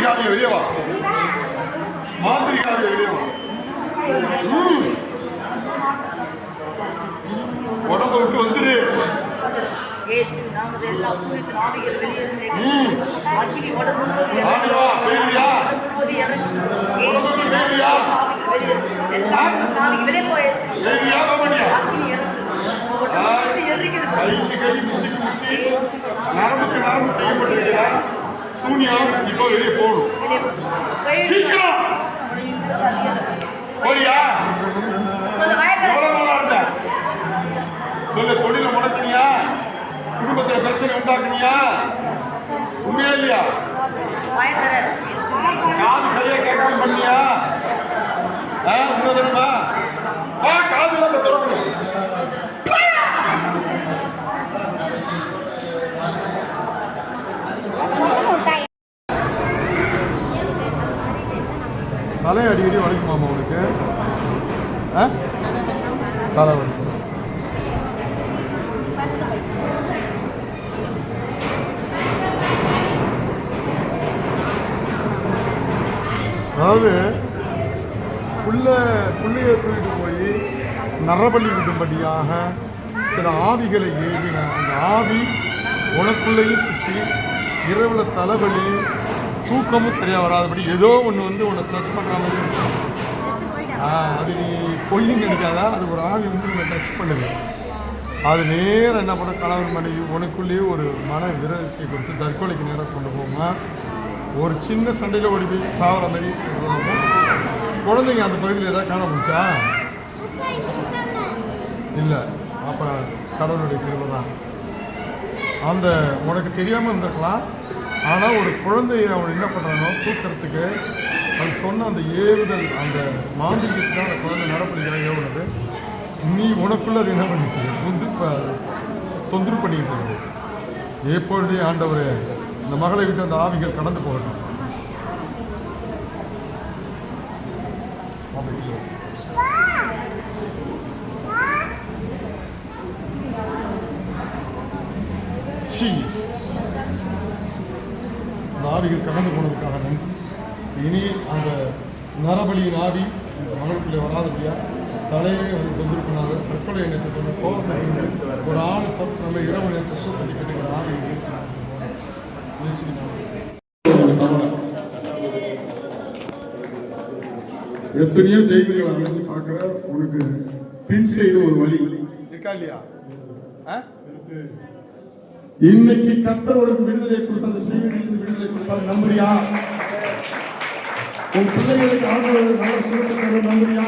மாந்திரிகாவிய வெளியே வா. மாந்திரிகாவிய வெளியே வா. உடம்பு விட்டு வந்துரு. இயேசு நாமத்தில் எல்லா சூரியத்தின் ஆவிகள் வெளியேறுங்க. அக்கினி உடம்பு ஆண்டவா பேரியா இயேசு பேரியா எல்லா ஆவிகள் வெளியே போய் பேரியா பாமணியா அக்கினி உடம்பு சுத்தி எரிக்குது. கை இயேசு நரம்புக்கு நரம்பு செய்யப்பட்டிருக்கிறார். சூனியம் இப்போ வெளியே போடும். சீக்கிரம் போறியா? சொல்ல வாய்க்கல சொல்ல. தொழில முடக்கினியா? குடும்பத்துல பிரச்சனை உண்டாக்குனியா? உண்மையா இல்லையா? காது சரியா கேட்காம பண்ணியா? உண்மைதானமா? காது இல்லாம திறக்கணும். தலை அடிக்கடி வலிக்குமாமா உனக்கு? தலை வலிக்கும். அதாவது பிள்ளைய தூக்கிட்டு போய் நரபலி விடும்படியாக சில ஆவிகளை ஏவின. அந்த ஆவி உனக்குள்ளேயும் சுற்றி இரவில் தலைவலி, தூக்கமும் சரியாக வராதபடி ஏதோ ஒன்று வந்து உன்னை டச் பண்ணுற மாதிரி இருக்கும். அது நீ பொய்ன்னு நினைக்காதா? அது ஒரு ஆவி வந்து உன்னை டச் பண்ணுது. அது நேரம் என்ன பண்ண கணவன் மனைவி உனக்குள்ளேயே ஒரு மன விரட்சியை கொடுத்து தற்கொலைக்கு நேரம் கொண்டு போகாமல் ஒரு சின்ன சண்டையில் ஓடி போய் சாவர மாதிரி குழந்தைங்க அந்த பகுதியில் ஏதாவது காண முடிச்சா? இல்லை. அப்போ கடவுளுடைய கிருபை தான். அந்த உனக்கு தெரியாமல் இருந்திருக்கலாம். ஆனால் ஒரு குழந்தைய அவன் என்ன பண்ணுறானோ தூக்கிறதுக்கு அது சொன்ன அந்த ஏவுதல், அந்த மாந்திரிகத்துக்கு தான் அந்த குழந்தை நடப்படுகிற ஏவுனது. நீ உனக்குள்ள அது என்ன பண்ணிச்சு? தொந்தரவு பண்ணிக்கிட்டு இருக்கு. எப்பொழுதே ஆண்டவர் இந்த மகளை விட்டு அந்த ஆவிகள் கடந்து போகட்டும். அந்த ஆவிகள் கடந்து போனதுக்காக நன்றி. இனி அந்த நரபலியின் ஆவி இந்த மகளுக்குள்ளே வராதபடியா தலையே வந்து தொந்தரவு பண்ணாத தற்கொலை எண்ணத்தை கோபத்தை ஒரு ஆண் நம்ம இரவு நேரத்தை சூழ்நிலை கட்டுகிற ஆவி எத்தனையோ தெய்வங்களை அமைந்து பார்க்குற உனக்கு பின் சைடு ஒரு வழி இருக்கா இல்லையா? இன்னைக்கு கர்த்தர் உனக்கு விடுதலை கொடுத்தது, செய்தியிலிருந்து விடுதலை கொடுத்தாது. நம்புறியா? உன் பிள்ளைகளுக்கு ஆண்டவர்கள் நல்ல சுரத்தை நம்புறியா?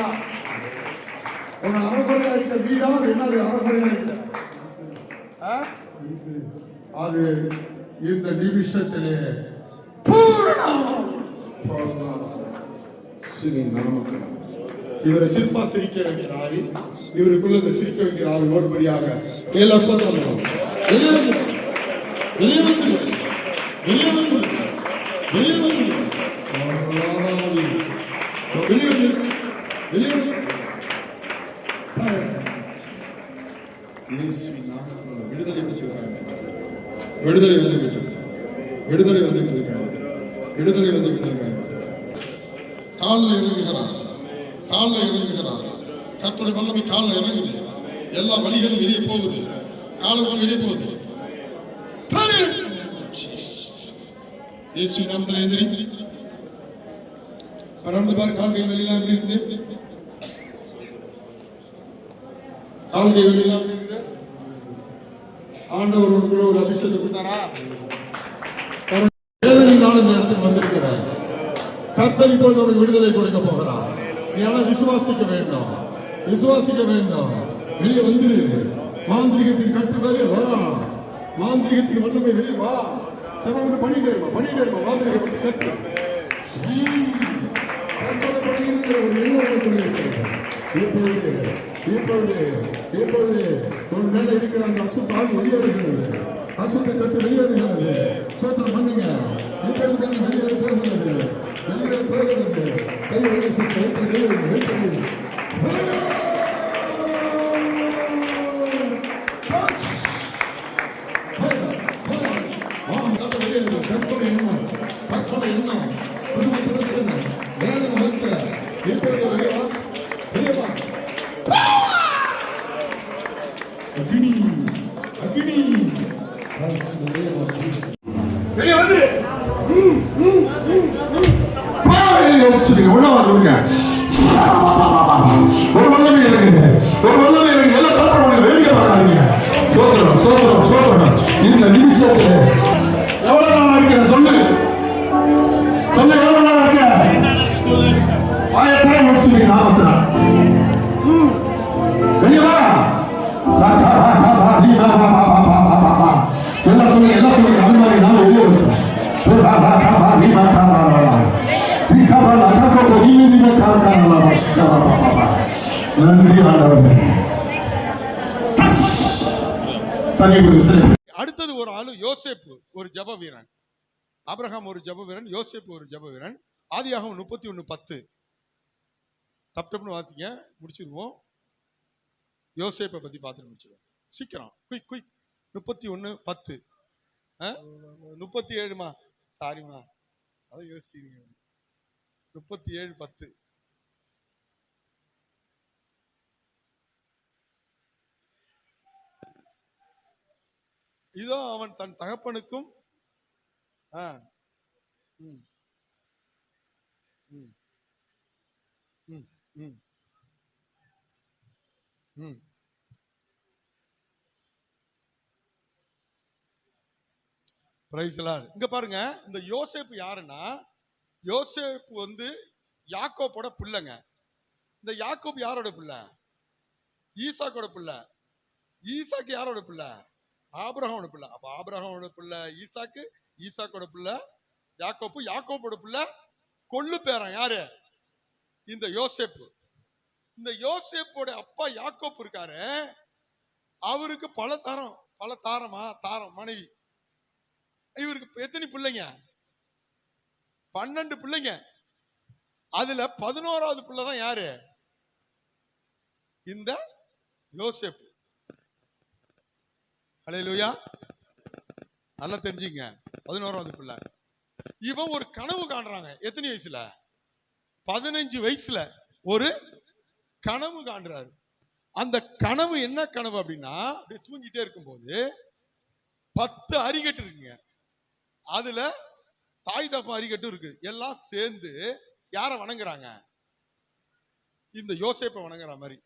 உன் அறகுறையா இருக்க வீடா என்னது அறகுறையா இருக்க? அது இந்த நிமிஷத்திலே இவரை சிற்பா சிரிக்க வைக்கிற ஆவி, இவருக்குள்ள சிரிக்க வைக்கிற ஆவி ஒருபடியாக எல்லா சொல்றோம். விடுதலை வந்து காலில் இறங்குகிறார். கர்த்தருடைய வல்லமை காலில் இறங்குது. எல்லா வழிகளும் வெளியே போகுது. காலங்களும் வெளியே போகுது. இயேசு நாமத்தில் எந்திரி. பரந்து பார். கால்கை வெளியெல்லாம் இருக்குது. ஆண்டவர் உங்களுக்குள்ள ஒரு அபிஷேகத்தை கொடுத்தாரா? வேதனையினால் இந்த இடத்துக்கு வந்திருக்கிறார். கர்த்தர் இப்போது உனக்கு விடுதலை கொடுக்க போகிறார். நீ ஆனால் விசுவாசிக்க வேண்டும். வெளியே வந்துரு. மாந்திரிகத்தின் கட்டுதலே வா. மாந்திரிகத்தின் வல்லமை வெளியே வா. சமம் பண்ணிட்டே இருமா. மாந்திரிகத்தின் கட்டு ஒரு இப்பொழுது ஒரு மேல இருக்கிற அந்த அசுத்தால் வெளியேறுகிறது. அசுத்தை கட்டு வெளியேறுகிறது. சோத்திரம் பண்ணுங்க. வெளியே பேசுகிறது. கை தற்கொலை எண்ணம் விஷயத்துல எவ்வளவு நாளா இருக்கிற சொல்லு சொல்லு, எவ்வளவு நாளா இருக்க? ஆயத்தரை முடிச்சுட்டு நாமத்துல வெளியவா எல்லாம் சொல்லுங்க, எல்லாம் சொல்லுங்க. அது மாதிரி நான் வெளியே வருவேன். நன்றி ஆண்டவரே. தண்ணி கொடுங்க. சரி. அடுத்தது ஒரு ஆளு யோசேப்பு, ஒரு ஜெப வீரன். ஆபிரகாம் ஒரு ஜெப வீரன், யோசேப்பு ஒரு ஜெப வீரன். ஆதியாகமம் 31:10 டப்னு வாசிங்க, முடிச்சிருவோம். யோசேப்பை பத்தி பார்த்துட்டு முடிச்சிருவோம் சீக்கிரம், குயிக் குயிக். 31:10 37மா, சாரிமா, அதை யோசிக்கிறீங்க. 37:10 இதோ அவன் தன் தகப்பனுக்கும் இங்க பாருங்க. இந்த யோசேப்பு யாருன்னா, யோசேப்பு வந்து யாக்கோபோட பிள்ளைங்க. இந்த யாக்கோப் யாரோட பிள்ளை? ஈசாக்கோட பிள்ளை. ஈசாக்கு யாரோட பிள்ளை? ஆபிரகாமோட பிள்ளை. அப்ப ஆபிரகாமோட பிள்ளை ஈசாக்கு, ஈசாக்கோட பிள்ளை யாக்கோப்பு, யாக்கோப்போட பிள்ளை கொள்ளு பேரன் யாரு? இந்த யோசேப்பு. இந்த யோசேப்போட அப்பா யாக்கோப்பு இருக்காரு, அவருக்கு பல தாரம் மனைவி. இவருக்கு எத்தனை பிள்ளைங்க? 12 பிள்ளைங்க. அதுல 11வது பிள்ளை தான் யாரு? இந்த யோசேப்பு. ஹல்லேலூயா. நல்லா தெரிஞ்சுங்க. 11வது பிள்ளை. இவன் ஒரு கனவு காண்றாங்க. எத்தனை வயசுல? 15 வயசுல ஒரு கனவு காண்றாரு. அந்த கனவு என்ன கனவு அப்படின்னா, அப்படியே தூங்கிட்டே இருக்கும்போது 10 அரிகட்டு இருக்குங்க. அதுல தாய் தப்ப அரிகட்டும் இருக்கு. எல்லாம் சேர்ந்து யார வணங்குறாங்க? இந்த யோசேப்பை வணங்குற மாதிரி.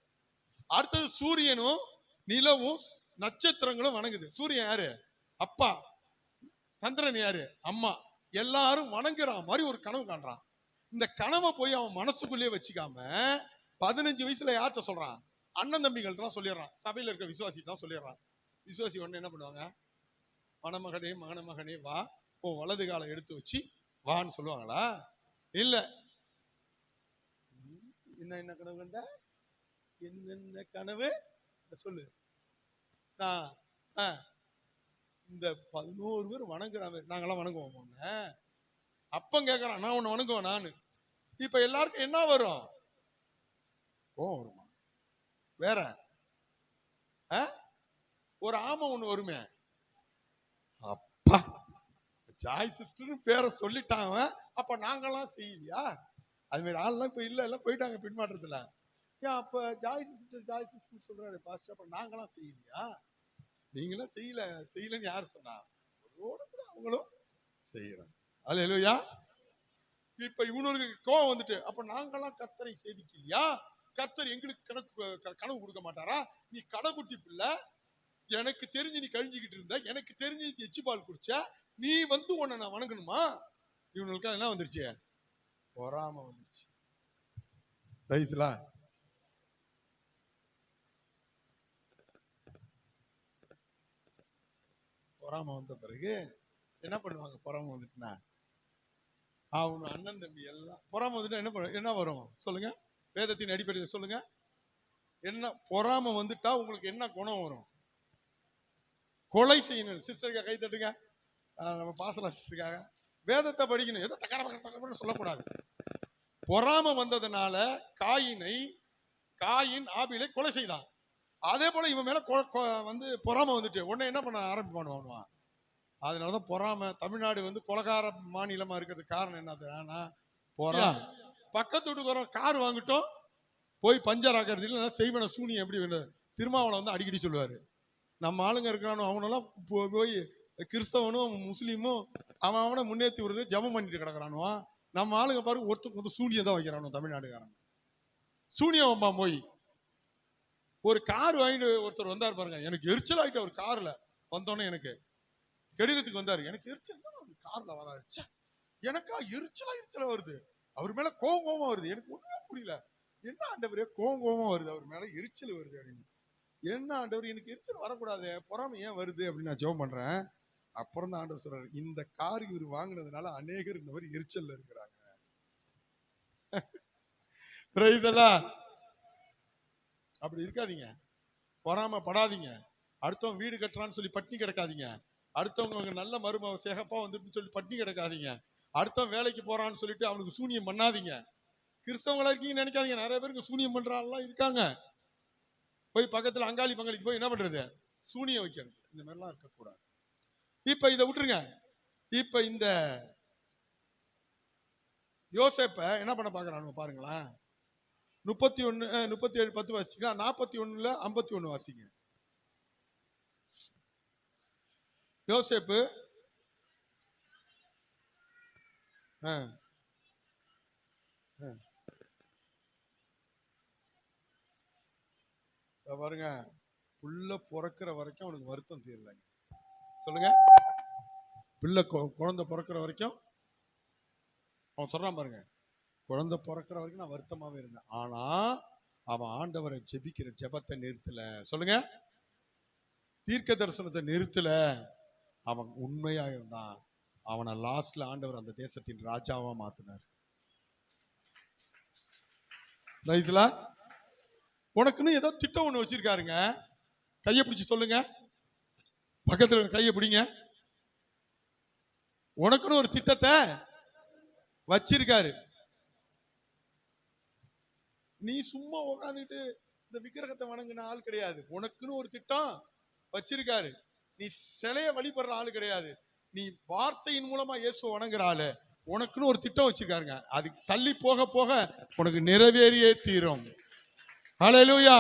அடுத்தது சூரியனும் நிலவும் நட்சத்திரங்களும் வணங்குது. சூரியன் யாரு? அப்பா. சந்திரன் யாரு? அம்மா. எல்லாரும் வணங்குற மாதிரி ஒரு கனவு காண்றான். இந்த கனவை போய் அவன் மனசுக்குள்ளேயே வச்சுக்காம 15 வயசுல யார்கிட்ட சொல்றான்? அண்ணன் தம்பிகள் தான் சொல்லிடுறான். சபையில இருக்க விசுவாசி தான் சொல்லிடுறான். விசுவாசி உடனே என்ன பண்ணுவாங்க? மணமகனே மகனமகனே வா, உன் வலது காலை எடுத்து வச்சு வான்னு சொல்லுவாங்களா? இல்ல. என்ன கனவு கண்ட? என்ன கனவு சொல்லு. நான் இந்த 11 பேர் வணங்குறாங்க. நாங்கெல்லாம் வணங்குவோம். ஒண்ணு அப்பம் கேட்கறான், நான் உன்னை வணங்குவேன் நானு. இப்ப எல்லாருக்கும் என்ன வரும்? கோவம் வருமா? வேற ஒரு ஆமை ஒண்ணு வருமே. அப்பா, ஜாய் சிஸ்டர் பேரை சொல்லிட்டாங்க. அப்ப நாங்கெல்லாம் செய்யலையா? அது மாதிரி ஆள்லாம் இப்ப இல்ல, எல்லாம் போயிட்டாங்க பின்மாற்றத்துல. ஏன் அப்ப ஜாய் சிஸ்டர் சொல்றாரு பாஸ்டர், அப்ப நாங்கெல்லாம் செய்யலையா? நீங்களும் செய்யலன்னு யாரு சொன்னா? அவங்களும் செய்யறாங்க. அல்லேலூயா. இப்ப இவனுக்கு கோவம் வந்துட்டு, அப்ப நாங்கெல்லாம் கர்த்தரை சேவிக்கலையா? கர்த்தர் எங்களுக்கு கனவு கொடுக்க மாட்டாரா? நீ கடைக்குட்டி பிள்ளை, எனக்கு தெரிஞ்சு நீ கழிஞ்சுக்கிட்டு இருந்த, எனக்கு தெரிஞ்சு எச்சி பால் குடிச்ச, நீ வந்து உன்னை நான் வணங்கணுமா? இவனுக்கு என்ன வந்துருச்சு? பொறாம வந்துருச்சு. ரைஸ்லா பொறாம வந்த பிறகு என்ன பண்ணுவாங்க? பொறாம வந்துட்டுனா அவனு அண்ணன் தம்பி எல்லாம் பொறாம வந்துட்டா என்ன வரும் சொல்லுங்க? வேதத்தின் அடிப்படையில் சொல்லுங்க. என்ன பொறாம வந்துட்டா உங்களுக்கு என்ன குணம் வரும்? கொலை செய்யணும். சிஸ்டருக்கா கை தட்டுங்க. நம்ம பாசலா சிஸ்டருக்காக. வேதத்தை படிக்கணும். எதோ தக்கர சொல்லக்கூடாது. பொறாம வந்ததுனால காயின் ஆபிலை கொலை செய்தான். அதே போல இவன் மேல வந்து பொறாம வந்துட்டு உடனே என்ன பண்ண ஆரம்பிப்பானுவான்? அதனாலதான் பொறாம. தமிழ்நாடு வந்து கொலைகார மாநிலமா இருக்கிறதுக்கு காரணம் என்னதுன்னா பொறாம. பக்கத்து வீட்டுக்கு கார் வாங்கிட்டோம், போய் பஞ்சர் ஆக்கிறது செய்வன சூனியம். எப்படி திருமாவளவன் வந்து அடிக்கடி சொல்லுவாரு. நம்ம ஆளுங்க இருக்கிறானோ அவனெல்லாம் போய் கிறிஸ்தவனும் முஸ்லீமும் அவனை முன்னேற்றி விடுறது ஜபம் பண்ணிட்டு கிடக்குறானுவா. நம்ம ஆளுங்க பாருங்க ஒருத்தருக்கு வந்து சூனியம் தான் வைக்கிறானோ தமிழ்நாடுக்காரன். சூனியம் வம்பா போய் ஒரு கார் வாங்கிட்டு ஒருத்தர் வந்தார் பாருங்க. எனக்கு எரிச்சல் ஆகிட்ட. ஒரு கார்ல வந்தோன்னே எனக்கு கெடினத்துக்கு வந்தாரு. எனக்கு எரிச்சல் கார்ல வராரு. எனக்கா எரிச்சலா வருது. அவர் மேல கோவமா வருது. எனக்கு ஒண்ணுமே புரியல. என்ன ஆண்டவரே கோவமா வருது, அவர் மேல எரிச்சல் வருது அப்படின்னு. என்ன ஆண்டவர், எனக்கு எரிச்சல் வரக்கூடாது, பொறாமை ஏன் வருது அப்படின்னு நான் ஜெபம் பண்றேன். அப்புறம் தான் ஆண்டவர் சொல்றாரு, இந்த கார் இவர் வாங்கினதுனால அநேகர் இந்த மாதிரி எரிச்சல்ல இருக்கிறாங்க. அப்படி இருக்காதீங்க, பொறாம படாதீங்க. அடுத்தவங்க வீடு கட்டுறான்னு சொல்லி பட்டினி கிடக்காதீங்க. அடுத்தவங்க நல்ல மரும சேகப்பா வந்துட்டு சொல்லி பட்டினி கிடக்காதீங்க. அடுத்தவன் வேலைக்கு போறான்னு சொல்லிட்டு அவனுக்கு சூனியம் பண்ணாதீங்க. கிறிஸ்தவங்களா இருக்கீங்கன்னு நினைக்காதீங்க. நிறைய பேருக்கு சூனியம் பண்ற ஆள்லாம் இருக்காங்க. போய் பக்கத்துல அங்காளி பங்காளிக்கு போய் என்ன பண்றது, சூனியம் வைக்கிறது. இந்த மாதிரிலாம் இருக்கக்கூடாது. இப்ப இதை விட்டுருங்க. இப்ப இந்த யோசேப்ப என்ன பண்ண பாக்குறாங்க பாருங்களேன். 37:10 வாசிங்க. 41:51 வாசிங்க. யோசேப்பு பாருங்க, புள்ள பிறக்கிற வரைக்கும் அவனுக்கு வருத்தம் தீரலைங்க. சொல்லுங்க, பிள்ளை குழந்தை பிறக்கிற வரைக்கும் அவன் சொல்றான் பாருங்க, குழந்தை பிறக்கிற வரைக்கும் நான் வருத்தமாவே இருந்தேன். ஆனா அவன் ஆண்டவரை ஜெபிக்கிற ஜெபத்தை நிறுத்தல. சொல்லுங்க, தீர்க்க தரிசனத்தை நிறுத்தல. அவன் உண்மையா இருந்தான். அவனை லாஸ்ட்ல ஆண்டவர் அந்த தேசத்தின் ராஜாவா மாத்தினார். உனக்குன்னு ஏதோ திட்டம் ஒண்ணு வச்சிருக்காருங்க. கையை பிடிச்சு சொல்லுங்க, பக்கத்துல கையை பிடிங்க. உனக்குன்னு ஒரு திட்டத்தை வச்சிருக்காரு. நீ சும்மா உட்காந்துட்டு இந்த விக்கிரகத்தை வணங்கின ஆள் கிடையாது. உனக்குன்னு ஒரு திட்டம் வச்சிருக்காரு. நீ சிலைய வழிபடுற ஆளு கிடையாது. நீ வார்த்தையின் மூலமா இயேசுவை வணங்குற ஆளு. உனக்குன்னு ஒரு திட்டம் வச்சிருக்காருங்க. அது தள்ளி போக போக உனக்கு நிறைவேறியே தீரும். ஹல்லேலூயா.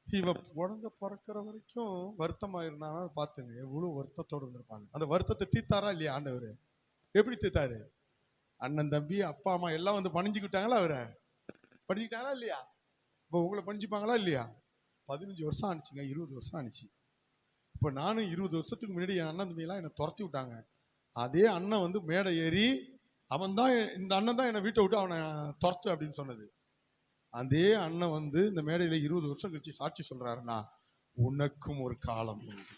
இவ குழந்தை பிறக்கிற வரைக்கும் வருத்தமா இருந்தானா பாத்துங்க, எவ்வளவு வருத்தத்தோடு இருந்திருப்பாங்க. அந்த வருத்தத்தை தீர்த்தாரா இல்லையா ஆண்டவர்? எப்படி தீர்த்தாரு? அண்ணன் தம்பி அப்பா அம்மா எல்லாம் வந்து பணிஞ்சுக்கிட்டாங்களா? அவரை படிச்சுக்கிட்டாங்களா இல்லையா? இப்ப உங்களை பணிச்சுப்பாங்களா இல்லையா? 15 வருஷம் ஆனிச்சுங்க, 20 வருஷம் ஆனிச்சு. இப்ப நானும் 20 வருஷத்துக்கு முன்னாடி என் அண்ணன் தம்பி எல்லாம் என்னை துரத்தி விட்டாங்க. அதே அண்ணன் வந்து மேடை ஏறி அவன் தான், இந்த அண்ணன் தான் என்னை வீட்டை விட்டு அவனை துரத்து அப்படின்னு சொன்னது. அதே அண்ணன் வந்து இந்த மேடையில 20 வருஷம் கழிச்சு சாட்சி சொல்றாருன்னா, உனக்கும் ஒரு காலம் உண்டு.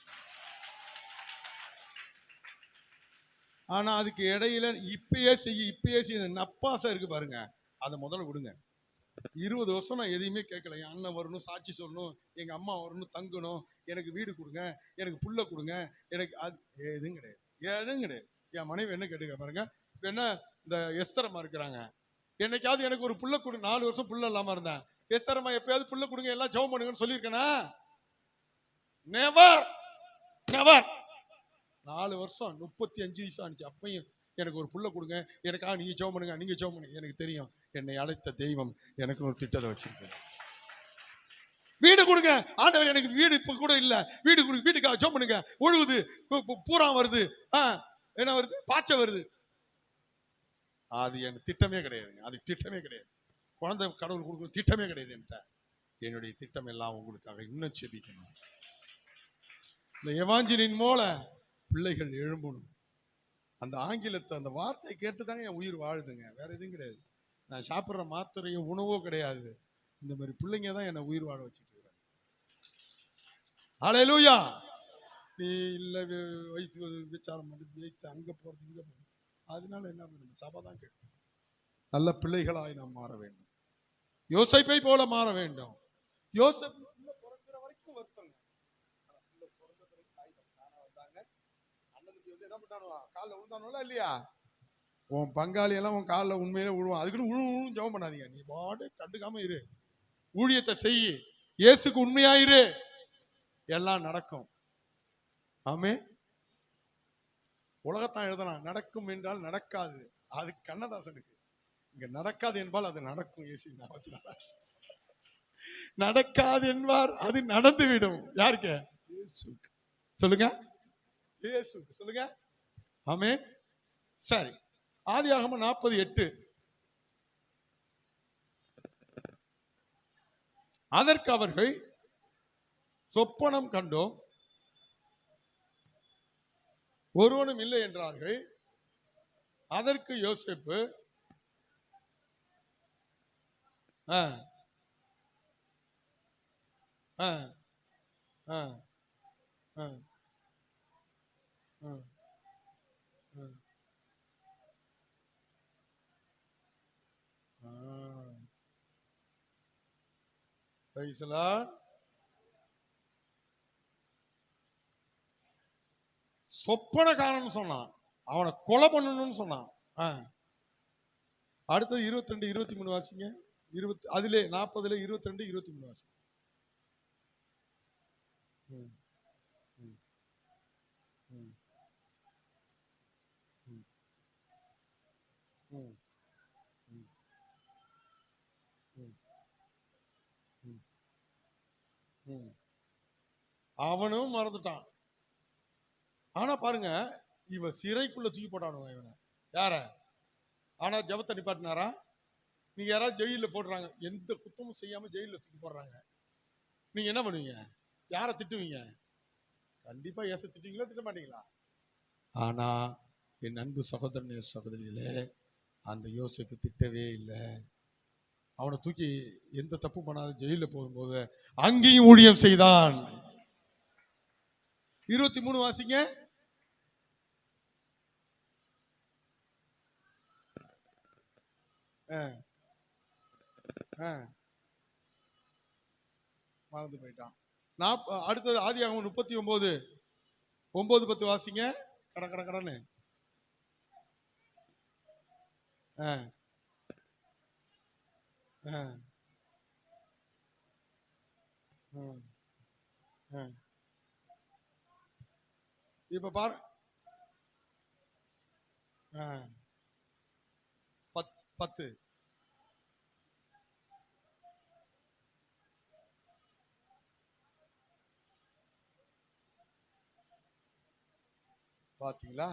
ஆனா அதுக்கு இடையில இப்பயே செய்ய நப்பாசை இருக்கு பாருங்க, அதை முதல்ல விடுங்க. 20 வருஷம் நான் எதையுமே கேட்கல. என் அண்ணன் வரணும், சாட்சி சொல்லணும், எங்க அம்மா வரணும், தங்கணும், எனக்கு வீடு கொடுங்க, எனக்கு புள்ள கொடுங்க, எனக்கு அது எதுவும் கிடையாது, எதுவும் கிடையாது. என் மனைவி என்ன கேட்டுக்க பாருங்க. இப்ப என்ன இந்த எஸ்தரமா இருக்கிறாங்க, என்னைக்காவது எனக்கு ஒரு புள்ள கொடு, 4 வருஷம் புள்ள இல்லாம இருந்தேன். எஸ்தரமா எப்பயாவது புள்ள கொடுங்க, எல்லாம் ஜெபம் பண்ணுங்கன்னு சொல்லியிருக்கேனா? Never never. 4 வருஷம் 35 வயசு ஆனிச்சு. அப்பையும் எனக்கு ஒரு புள்ள கொடுங்க, எனக்காக நீங்க ஜெபம் பண்ணுங்க, நீங்க ஜெபம் பண்ணுங்க. எனக்கு தெரியும், என்னை அழைத்த தெய்வம் எனக்கு ஒரு திட்டத்தை வச்சிருக்கு. வீடு கொடுங்க ஆண்டவர், எனக்கு வீடு இப்ப கூட இல்ல, வீடு கொடுங்க, வீட்டுக்காக ஜெபம் பண்ணுங்க. ஒழுகுது, பூரா வருது, என்ன வருது, பாச்சை வருது. அது எனக்கு திட்டமே கிடையாதுங்க. அது திட்டமே கிடையாது. குழந்தை கடவுள் கொடுக்கணும் திட்டமே கிடையாது என்கிட்ட. என்னுடைய திட்டம் எல்லாம் உங்களுக்காக இன்னும் செபிக்கணும். இந்த எவாஞ்சலின் மூல பிள்ளைகள் எழும்பணும். அந்த ஆங்கிலத்தை, அந்த வார்த்தை கேட்டுதாங்க என் உயிர் வாழுதுங்க. வேற எதுவும் கிடையாது. நான் சாப்பிட்ற மாத்திரையும் உணவோ கிடையாது. இந்த மாதிரி பிள்ளைங்க தான் என்னை உயிர் வாழ வச்சுட்டு இருக்கிறாங்க. ஹல்லேலூயா. நீ இல்ல வயசு விசாரம் பண்ணி அங்க போறது இங்க போறது, அதனால என்ன பண்ணணும், சபை தான் கேட்கும். நல்ல பிள்ளைகளாய் நாம் மாற வேண்டும். யோசேப்பை போல மாற வேண்டும். யோசேப்பு பிறக்கிற வரைக்கும் வருத்தங்க. என்ன பண்ணானுவா, காலில் விழுந்தானோல இல்லையா? உன் பங்காளி எல்லாம் உன் காலில் உண்மையிலே விழுவான். அதுக்குன்னு உழுவும் ஜெபம் பண்ணாதீங்க. நீ பாடு கண்டுக்காம இரு, ஊழியத்தை செய், இயேசுக்கு உண்மையாயிரு, எல்லாம் நடக்கும். ஆமே. உலகத்தான் எழுதலாம், நடக்கும் என்றால் நடக்காது. அது கண்ணதாசனுக்கு. இங்க நடக்காது என்பால் அது நடக்கும். இயேசு நாமத்தினால நடக்காது என்பார், அது நடந்துவிடும். யாருக்கு? இயேசுக்கு. சொல்லுங்க, இயேசுக்கு. சொல்லுங்க, ஆமே. சரி, ஆதியாகமம் 40:8. அதற்கு அவர்கள் சொப்பனம் கண்டோம், ஒருவனும் இல்லை என்றார்கள். அதற்கு யோசேப்பு ஆ ஆ ஆ ஆ ஆ சொப்பனக்காரன் சொன்னான், அவனை கொலை பண்ணணும்னு சொன்னான். அடுத்தது 22 23 வாசிங்க. 20 அதிலே 40 22 23 வாசிங்க. அவனும் மறந்துட்டான். ஆனா பாருங்க, இவன் சிறைக்குள்ள தூக்கி போட்டானுங்க இவனை. யார? ஆனா ஜெபத்தை நிப்பாட்டினாரா? நீங்க யாராவது ஜெயில போடுறாங்க, எந்த குத்தமும் செய்யாம ஜெயில தூக்கி போடுறாங்க, நீங்க என்ன பண்ணுவீங்க? யாரை திட்டுவீங்க? கண்டிப்பா ஏச திட்டுவீங்களா, திட்ட மாட்டீங்களா? ஆனா என் அன்பு சகோதரனே சகோதரிகளே, அந்த யோசேப்பு திட்டவே இல்லை. அவனை தூக்கி எந்த தப்பு பண்ணாத ஜெயில போகும்போது அங்கேயும் ஊழியம் செய்தான். 23 வாசிங்க. மறந்து போயிட்டான். அடுத்தது ஆதியாகமம் 39 9 10 வாசிங்க. கடன்னு இப்ப பாரு, 10 பாத்தீங்களா?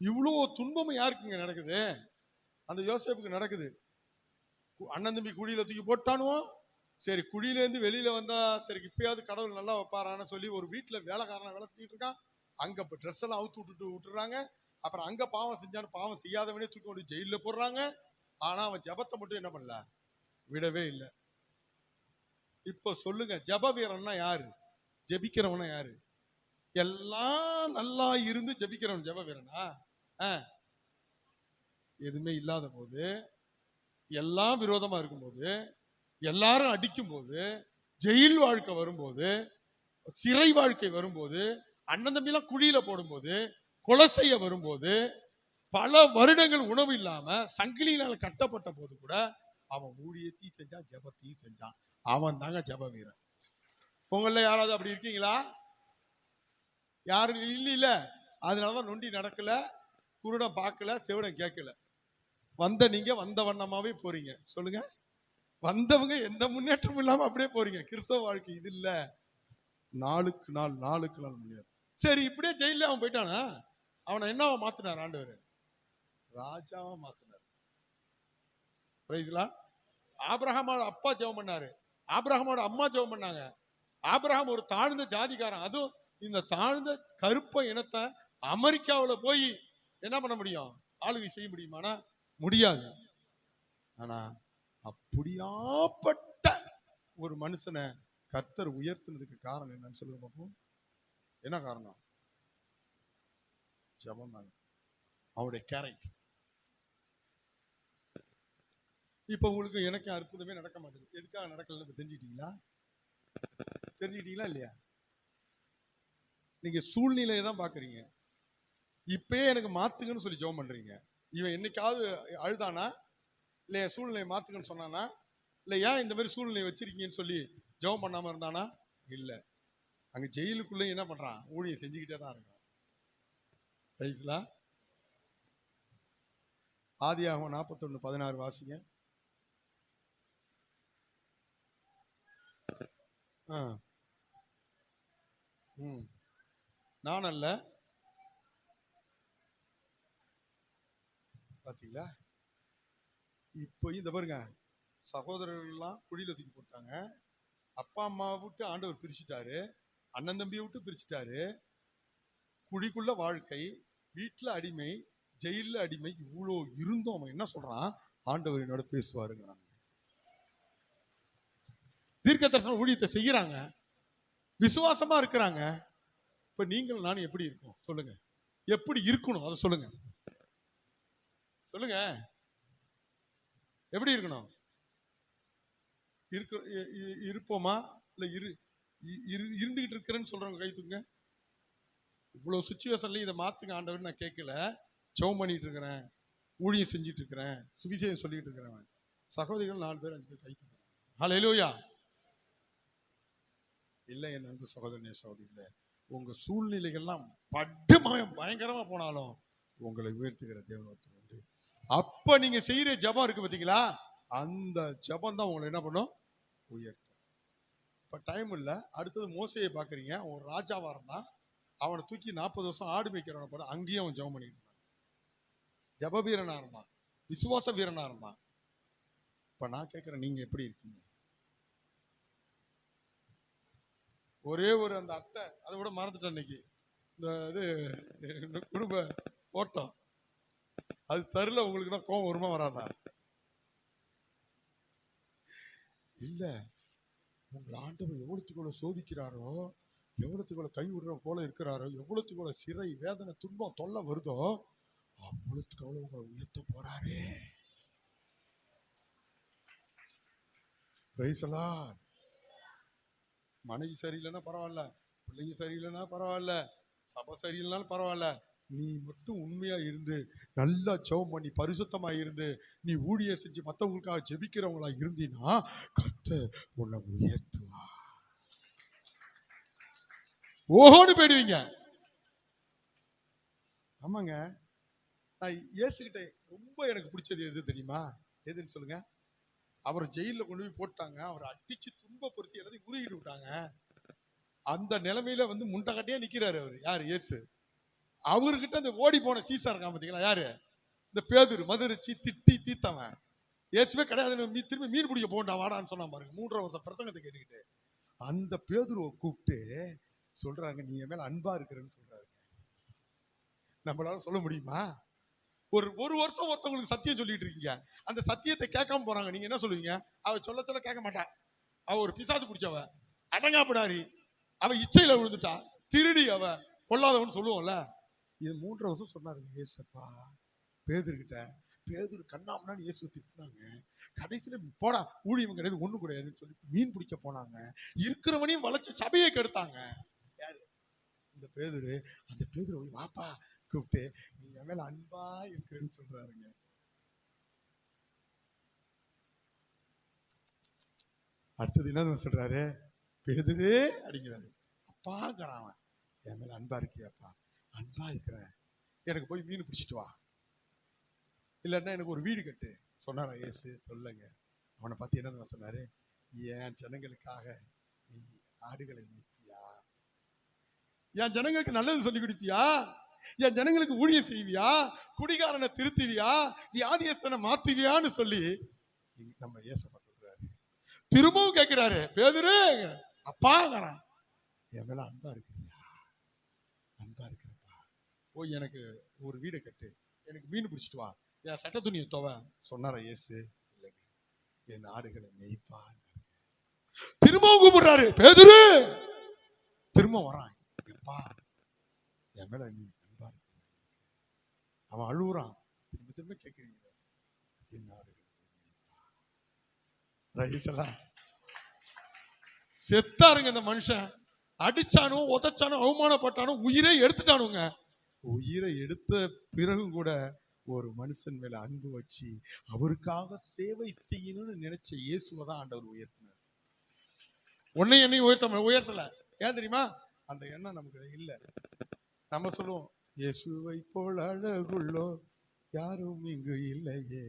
இவ்வளவு துன்பம் யாருக்குங்க நடக்குது? அந்த யோசேப்புக்கு நடக்குது. அண்ணன் தம்பி குழியில தூக்கி போட்டானுவோம். சரி, குழியில இருந்து வெளியில வந்தா சரி, இப்பயாவது கடவுள் நல்லா வைப்பாரான்னு சொல்லி ஒரு வீட்டுல வேலைக்காரனை வேலை செஞ்சுட்டு இருக்கான். அங்க ட்ரெஸ் எல்லாம் அவுத்து விட்டுறாங்க. அப்புறம் அங்க பாவம் செஞ்சான்னு பாவம் செய்யாதவனே தூக்கி கொண்டு ஜெயில போடுறாங்க. ஆனா அவன் ஜபத்தை மட்டும் என்ன பண்ணல, விடவே இல்லை. இப்ப சொல்லுங்க, ஜப வீரன்னா யாரு? ஜபிக்கிறவனா யாரு? எல்லாம் நல்லா இருந்து ஜபிக்கிறவன் ஜப வீரனா? எதுவுமே இல்லாத போது, எல்லாம் விரோதமா இருக்கும்போது, எல்லாரும் அடிக்கும் போது, ஜெயில் வாழ்க்கை வரும்போது, சிறை வாழ்க்கை வரும்போது, அண்ணன் தம்பி எல்லாம் குழியில போடும்போது, கொலை செய்ய வரும்போது, பல வருடங்கள் உணவு இல்லாம சங்கிலியினால கட்டப்பட்ட போது கூட அவன் ஊழியத்தையும் செஞ்சான், ஜபத்தையும் செஞ்சான். அவன் தாங்க ஜப வீரன். உங்கள யாராவது அப்படி இருக்கீங்களா? யாரும் இல்ல. அதனாலதான் நொண்டி நடக்கல, குருடம் பார்க்கல, செவிடம் கேட்கல. நீங்க வந்த வண்ணமாவே போறீங்க. சொல்லுங்க, வந்தவங்க எந்த முன்னேற்றமும் இல்லாம அப்படியே போறீங்க. கிறிஸ்தவ வாழ்க்கை இது இல்ல. நாளுக்கு நாள் முன்னேறும். சரி, இப்படியே ஜெயில அவன் போயிட்டானா? அவனை என்னவா மாத்தினார் ஆண்டவர்? ராஜாவா மாத்தினார். ஆபிரகாமோட அப்பா ஜெபம் பண்ணாரு, ஆபிரகாமோட அம்மா ஜெபம் பண்ணாங்க. ஆபிரகாம் ஒரு தாழ்ந்த ஜாதிக்காரன். அதுவும் இந்த தாழ்ந்த கருப்ப இனத்தை அமெரிக்காவில் போய் என்ன பண்ண முடியும்? ஆளுகை செய்ய முடியுமானா? முடியாது. ஆனா அப்படியாப்பட்ட ஒரு மனுஷனை கர்த்தர் உயர்த்தினதுக்கு காரணம் என்னன்னு சொல்லுங்க பார்ப்போம். என்ன காரணம்? ஜபம் தான். அவருடைய கேரக்டர். இப்ப உங்களுக்கு எனக்கு அற்புதமே நடக்க மாட்டேங்குது. எதுக்காக நடக்கலன்னு தெரிஞ்சுக்கிட்டீங்களா? இல்லையா? நீங்க சூழ்நிலையை தான் பாக்குறீங்க. இப்பயே எனக்கு மாத்துங்கன்னு சொல்லி ஜெபம் பண்றீங்க. இவன் என்னைக்காவது அழுதானா? இல்ல சூழ்நிலையை மாத்துங்கன்னு சொன்னானா? இல்ல ஏன் இந்த மாதிரி சூழ்நிலையை வச்சிருக்கீங்கன்னு சொல்லி ஜெபம் பண்ணாம இருந்தானா? இல்ல. அங்க ஜெயிலுக்குள்ள என்ன பண்றான்? ஊழியம் செஞ்சுக்கிட்டே தான் இருக்கான். ஆதியாகமம் 41:16 வாசிங்க. நான் அல்ல. பாத்தீங்களா? இப்போ இந்த பாருங்க, சகோதரர்கள்லாம் குழியில தூக்கி போட்டாங்க. அப்பா அம்மாவை விட்டு ஆண்டவர் பிரிச்சுட்டாரு, அண்ணன் தம்பியை விட்டு பிரிச்சுட்டாரு. குழிக்குள்ள வாழ்க்கை, வீட்டுல அடிமை, ஜெயில அடிமை, இவ்வளோ இருந்தும் அவன் என்ன சொல்றான்? ஆண்டவர் என்னோட பேசுவாருங்க. தீர்க்க தரிசன ஊழியத்தை செய்யறாங்க, விசுவாசமா இருக்கிறாங்க. இப்ப நீங்கள் நானும் எப்படி இருக்கோம் சொல்லுங்க? எப்படி இருக்கணும் அதை சொல்லுங்க. சொல்லுங்க, எப்படி இருக்கணும்? இருப்போமா இல்ல இருந்துகிட்டு இருக்கிறேன்னு சொல்றவங்க கை தூங்க. இவ்வளவு சிச்சுவேஷன்ல இதை மாத்துங்க ஆண்டவர் நான் கேட்கல. ஜெபம் பண்ணிட்டு இருக்கிறேன், ஊழியம் செஞ்சுட்டு இருக்கிறேன், சுவிசேஷம் சொல்லிட்டு இருக்கிறேன். சகோதரிகள் 4 பேர் 5 பேர் கை தூங்க. ஹல்லேலூயா. இல்லை என் அன்பு சகோதரனே சகோதரிகளே, உங்க சூழ்நிலைகள்லாம் பயங்கரமா போனாலும் உங்களை உயர்த்துகிற தேவன் ஒருத்தர் உண்டு. அப்ப நீங்க செய்யற ஜெபம் இருக்கு பாத்தீங்களா, அந்த ஜெபம் தான் உங்களை என்ன பண்ணும்? உயர்த்தும். இப்ப டைம் இல்ல. அடுத்தது மோசையை பாக்குறீங்க. ஒரு ராஜாவா இருந்தான், அவனை தூக்கி 40 வருஷம் ஆடு மேய்க்கிறவனை போல அங்கேயும் அவன் ஜெபம் பண்ணிட்டு இருந்தான். ஜெப வீரனா இருந்தான், விசுவாச வீரனா இருந்தான். இப்ப நான் கேட்கிறேன், நீங்க எப்படி இருக்கீங்க? ஒரே ஒரு அந்த அட்டை, அதை விட மறந்துட்டேன் இன்னைக்கு, இந்த இது குடும்ப போட்டோ, அது தரல. உங்களுக்கு தான் கோபம் வருமா வராதா? இல்ல, உங்கள் ஆண்டவர் எவ்வளவுக்குள்ள சோதிக்கிறாரோ, எவ்வளவுக்குள்ள கை விடுற போல இருக்கிறாரோ, எவ்வளவுக்குள்ள சிறை வேதனை துன்பம் தொல்லை வருதோ, அவ்வளவுக்கு அவ்வளவு உங்களை உயர்த்த போறாரே. Praise the Lord. மனைவி சரியில்லைன்னா பரவாயில்ல, பிள்ளைங்க சரியில்லைன்னா பரவாயில்ல, சபை சரியில்லைனாலும் பரவாயில்ல, நீ மட்டும் உண்மையா இருந்து நல்லா ஜெபம் பண்ணி பரிசுத்தமா இருந்து நீ ஊழியம் செஞ்சு மற்றவங்களுக்காக ஜெபிக்கிறவங்களா இருந்தீன்னா கர்த்தர் உன்னை உயர்த்துவா. ஓஹோன்னு போயிடுவீங்க. ஆமாங்க. நான் இயேசுகிட்ட ரொம்ப எனக்கு பிடிச்சது எது தெரியுமா? எதுன்னு சொல்லுங்க. அவர் ஜெயில கொண்டு போய் போட்டாங்க, அவரை அடிச்சு துன்பப்படுத்தி எல்லாத்தையும் உருகிட்டு விட்டாங்க. அந்த நிலைமையில வந்து முண்டகட்டியா நிக்கிறாரு அவரு. யாரு? இயேசு. அவர்கிட்ட அந்த ஓடி போன சீசா இருக்கான் பாத்தீங்களா, யாரு? இந்த பேதுரு. மதுரைச்சி திட்டி தீத்தவன். இயேசுவே கிடையாது, திரும்பி மீன் பிடிக்க போண்டா வாடான்னு சொன்னா பாருங்க. 3 வருஷம் பிரசங்கத்தை கேட்டுக்கிட்டு அந்த பேதுருவை கூப்பிட்டு சொல்றாங்க, நீ என் மேல அன்பா இருக்கிறன்னு சொல்றாரு. நம்மளால சொல்ல முடியுமா? ஒரு வருஷம் ஒருத்தவங்களுக்கு சத்தியம் சொல்லிட்டு இருக்கீங்க, அந்த சத்தியத்தை கேட்காம போறாங்க, நீங்க என்ன சொல்லுவீங்க? அவ சொல்ல கேட்க மாட்டா, அவ ஒரு பிசாசு பிடிச்சவ, அடங்காப்படாரி, அவ இச்சையில விழுந்துட்டா, திருடி, அவ கொல்லாதவன்னு சொல்லுவோம்ல. இது 3 வருஷம் சொன்னாருங்க ஏசப்பா பேதுருக்கிட்ட. பேதுரு கண்ணாமண்ணான்னு இயேசு திட்டினாங்க. கடைசியில போடா ஊழியம் கிடையாது ஒண்ணு கிடையாதுன்னு சொல்லி மீன் பிடிக்க போனாங்க. இருக்கிறவனையும் வளைச்சு சபையை கெடுத்தாங்க. யாரு? இந்த பேதுரு. அந்த பேதுரு வாப்பா கூப்பிட்டு நீ என் மேல அன்பா இருக்கிறேன்னு சொல்றாருங்க. அடுத்தது என்ன சொல்றாரு? பேதுரு அப்படிங்கிறாரு. அப்பாங்கிறான், என் மேல அன்பா இருக்கியாப்பா? அன்பா இருக்கிறேன், எனக்கு போய் மீன் பிடிச்சிட்டு வா, இல்லன்னா எனக்கு ஒரு வீடு கட்டு சொன்னாரா இயேசு? சொல்லுங்க. அவனை பத்தி என்ன சொன்னாரு? என் ஜனங்களுக்காக நீ ஆடுகளை மேய்ப்பியா? என் ஜனங்களுக்கு நல்லது சொல்லி கொடுப்பியா? என் ஜனங்களுக்கு ஊழியம் செய்வியா? குடிகாரனை திருத்துவியா? வியாதியஸ்தனை மாத்துவியான்னு சொல்லி நம்ம இயேசப்பா சொல்றாரு. திரும்பவும் கேட்கிறாரு, பேதுரு அப்பாங்கிறான், என் மேல அன்பா இருக்கிறியா? அன்பா இருக்கிறப்பா, போய் எனக்கு ஒரு வீடு கட்டு, எனக்கு மீன் பிடிச்சிட்டு வா, என் சட்ட துணியை துவ சொன்னார இயேசு? இல்லைங்க, என் ஆடுகளை மேய்ப்பான். திரும்பவும் கூப்பிடுறாரு, பேதுரு. திரும்ப வரான், எப்பா என் மேல நீ அன்பா இருக்க? அவன் அழுகுறான். திரும்ப திரும்ப கேட்கிறீங்க, என் ஆடுகளை மேய்ப்பா. செத்தாருங்க இந்த மனுஷன். அடிச்சானும் உதச்சானும் அவமானப்பட்டானும் உயிரை எடுத்துட்டானுங்க. உயிரை எடுத்த பிறகும் கூட ஒரு மனுஷன் மேல அன்பு வச்சு அவருக்காக சேவை செய்யணும்னு நினைச்ச இயேசுவை தான் ஆண்டவர் உயர்த்தினார். உன்னை என்னையும் உயர்த்தல. ஏன் தெரியுமா? அந்த எண்ணம் நமக்கு இல்ல. நம்ம சொல்லுவோம், இயேசுவை போல் அழகுள்ளோ யாரும் இங்கு இல்லையே.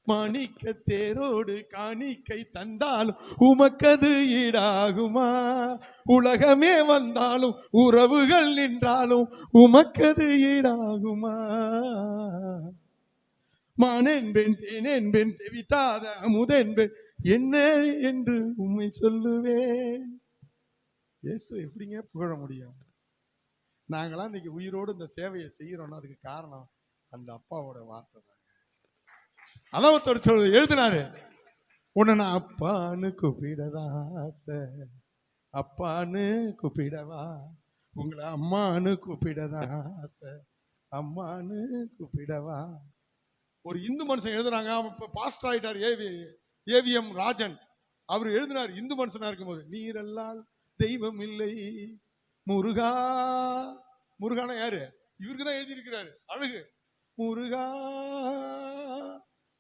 மாணிக்க தேரோடு காணிக்கை தந்தாலும் உமக்கது ஈடாகுமா? உலகமே வந்தாலும் உறவுகள் நின்றாலும் உமக்கது ஈடாகுமா? மானென்பெண் தேனென்பெண் தெவிட்டாத அமுதென்பெண் என்ன என்று உம்மை சொல்லுவேன். இயேசு எப்படிங்க புகழ முடியும்? நாங்களாம் இன்னைக்கு உயிரோடு இந்த சேவையை செய்யறோம்னா அதுக்கு காரணம் அந்த அப்பாவோட வார்த்தை தாங்க. அதான் ஒருத்தர் எழுதினாரு, உன்னை நான் அப்பான்னு கூப்பிடவா சார், அப்பான்னு கூப்பிடவா, உங்களை அம்மான்னு கூப்பிடவா சார், அம்மான்னு கூப்பிடவா. ஒரு இந்து மனுஷன் எழுதுனாங்க, அவன் பாஸ்டர் ஆயிட்டார், ஏவிஎம் ராஜன். அவர் எழுதினார் இந்து மனுஷனா இருக்கும்போது, நீரெல்லாம் தெய்வம் இல்லை முருகா. முருகானா யாரு? இவருக்கு தான் எழுதி இருக்கிறாரு, அழகு. முருகா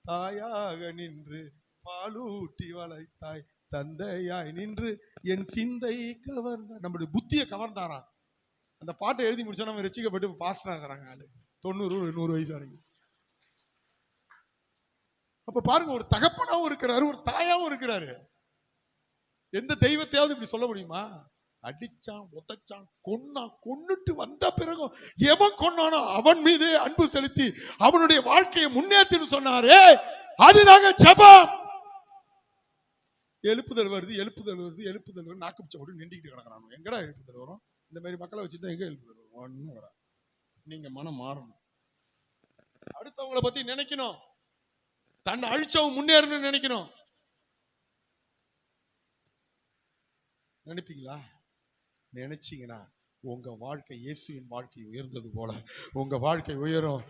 தாயாக நின்று பாலூட்டி வளைத்தாய், தந்தையாய் நின்று என் சிந்தை கவர்ந்த, நம்முடைய புத்தியை கவர்ந்தாரா. அந்த பாட்டை எழுதி முடிச்சா நம்ம ரசிக்கப்பட்டு பாஸ்டரா இருக்கிறாங்க ஆளு, 90-100 வயசு வரைக்கும். அப்ப பாருங்க, ஒரு தகப்பனாவும் இருக்கிறாரு, ஒரு தாயாவும் இருக்கிறாரு. எந்த தெய்வத்தையாவது இப்படி சொல்ல முடியுமா? அடிச்சான், உதைச்சான், கொன்னான், கொன்னுட்டு வந்த பிறகும் எவன் கொன்னானோ அவன் மீது அன்பு செலுத்தி அவனுடைய வாழ்க்கையை முன்னேற்று சொன்னாரே, அதுதாங்க ஜெபம். எழுப்புதல் வருது, எழுப்புதல் வருது, எழுப்புதல் வருது, நாக்கு பிச்சை போட்டு நின்றுக்கிட்டு கிடக்குறாங்க. எங்கடா எழுப்புதல் வரும்? இந்த மாதிரி மக்களை வச்சுதான் எங்க எழுப்புதல் வரும்? ஒன்னும் வரா. நீங்க மனம் மாறணும், அடுத்தவங்களை பத்தி நினைக்கணும், தன்னை அழிச்சவன் முன்னேறணும்னு நினைக்கணும். நினைப்பீங்களா? நினைச்சீங்கன்னா உங்க வாழ்க்கை இயேசுவின் வாழ்க்கை உயர்ந்தது போல உங்க வாழ்க்கை உயரும்.